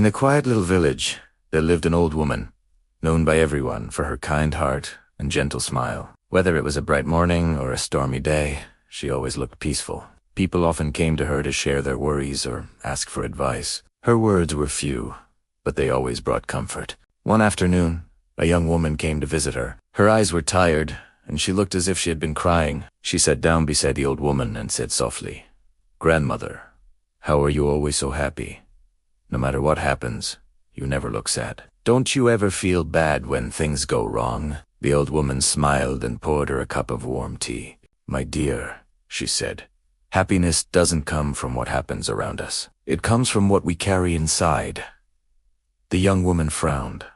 In a quiet little village, there lived an old woman, known by everyone for her kind heart and gentle smile. Whether it was a bright morning or a stormy day, she always looked peaceful. People often came to her to share their worries or ask for advice. Her words were few, but they always brought comfort. One afternoon, a young woman came to visit her. Her eyes were tired, and she looked as if she had been crying. She sat down beside the old woman and said softly, "Grandmother, how are you always so happy? No matter what happens, you never look sad. Don't you ever feel bad when things go wrong?" The old woman smiled and poured her a cup of warm tea. "My dear," she said, "happiness doesn't come from what happens around us. It comes from what we carry inside." The young woman frowned.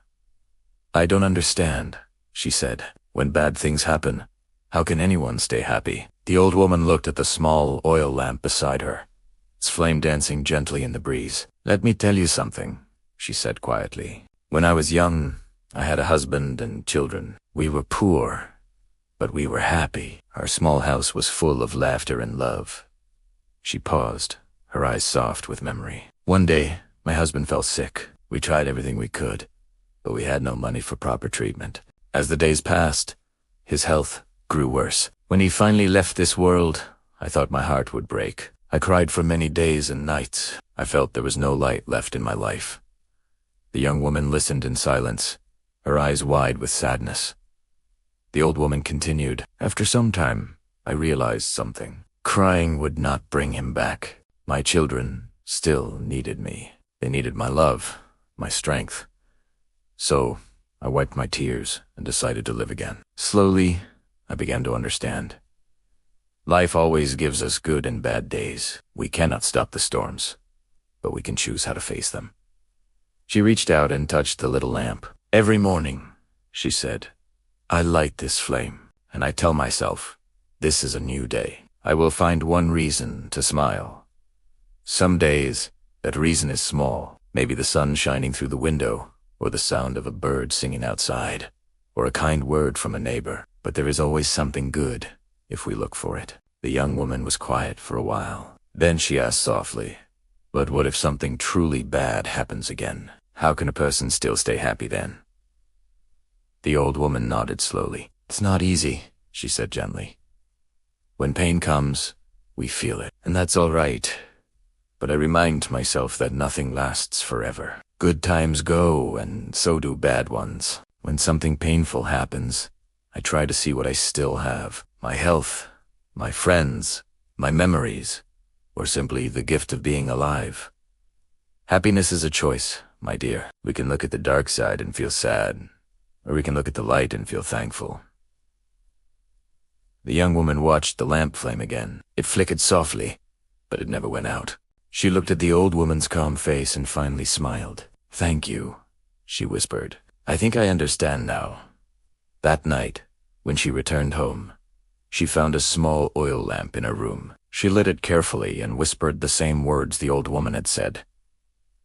"I don't understand," she said. "When bad things happen, how can anyone stay happy?" The old woman looked at the small oil lamp beside her, its flame dancing gently in the breeze. "Let me tell you something," she said quietly. "When I was young, I had a husband and children. We were poor, but we were happy. Our small house was full of laughter and love." She paused, her eyes soft with memory. "One day, my husband fell sick. We tried everything we could, but we had no money for proper treatment. As the days passed, his health grew worse. When he finally left this world, I thought my heart would break. I cried for many days and nights. I felt there was no light left in my life." The young woman listened in silence, her eyes wide with sadness. The old woman continued, "After some time, I realized something. Crying would not bring him back. My children still needed me. They needed my love, my strength. So I wiped my tears and decided to live again. Slowly, I began to understand. Life always gives us good and bad days. We cannot stop the storms, but we can choose how to face them." She reached out and touched the little lamp. "Every morning," she said, "I light this flame, and I tell myself, this is a new day. I will find one reason to smile. Some days, that reason is small, maybe the sun shining through the window, or the sound of a bird singing outside, or a kind word from a neighbor. But there is always something good, if we look for it." The young woman was quiet for a while. Then she asked softly, "But what if something truly bad happens again? How can a person still stay happy then?" The old woman nodded slowly. "It's not easy," she said gently. "When pain comes, we feel it, and that's all right. But I remind myself that nothing lasts forever. Good times go, and so do bad ones. When something painful happens, I try to see what I still have. My health, my friends, my memories, or simply the gift of being alive. Happiness is a choice, my dear. We can look at the dark side and feel sad, or we can look at the light and feel thankful." The young woman watched the lamp flame again. It flickered softly, but it never went out. She looked at the old woman's calm face and finally smiled. "Thank you," she whispered. "I think I understand now." That night, when she returned home, she found a small oil lamp in her room. She lit it carefully and whispered the same words the old woman had said.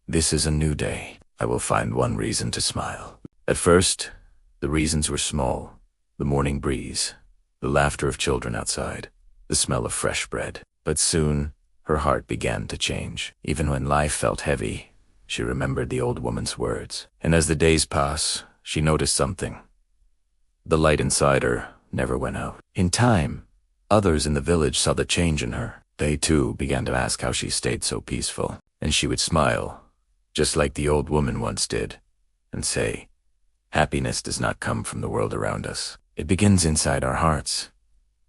"This is a new day. I will find one reason to smile." At first, the reasons were small. The morning breeze, the laughter of children outside, the smell of fresh bread. But soon, her heart began to change. Even when life felt heavy, she remembered the old woman's words. And as the days passed, she noticed something. The light inside her never went out. In time, others in the village saw the change in her. They too began to ask how she stayed so peaceful. And she would smile, just like the old woman once did, and say, "Happiness does not come from the world around us. It begins inside our hearts."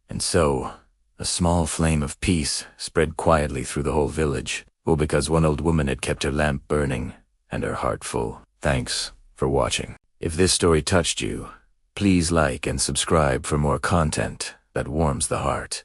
And so, a small flame of peace spread quietly through the whole village, all because one old woman had kept her lamp burning and her heart full. Thanks for watching. If this story touched you, please like and subscribe for more content that warms the heart.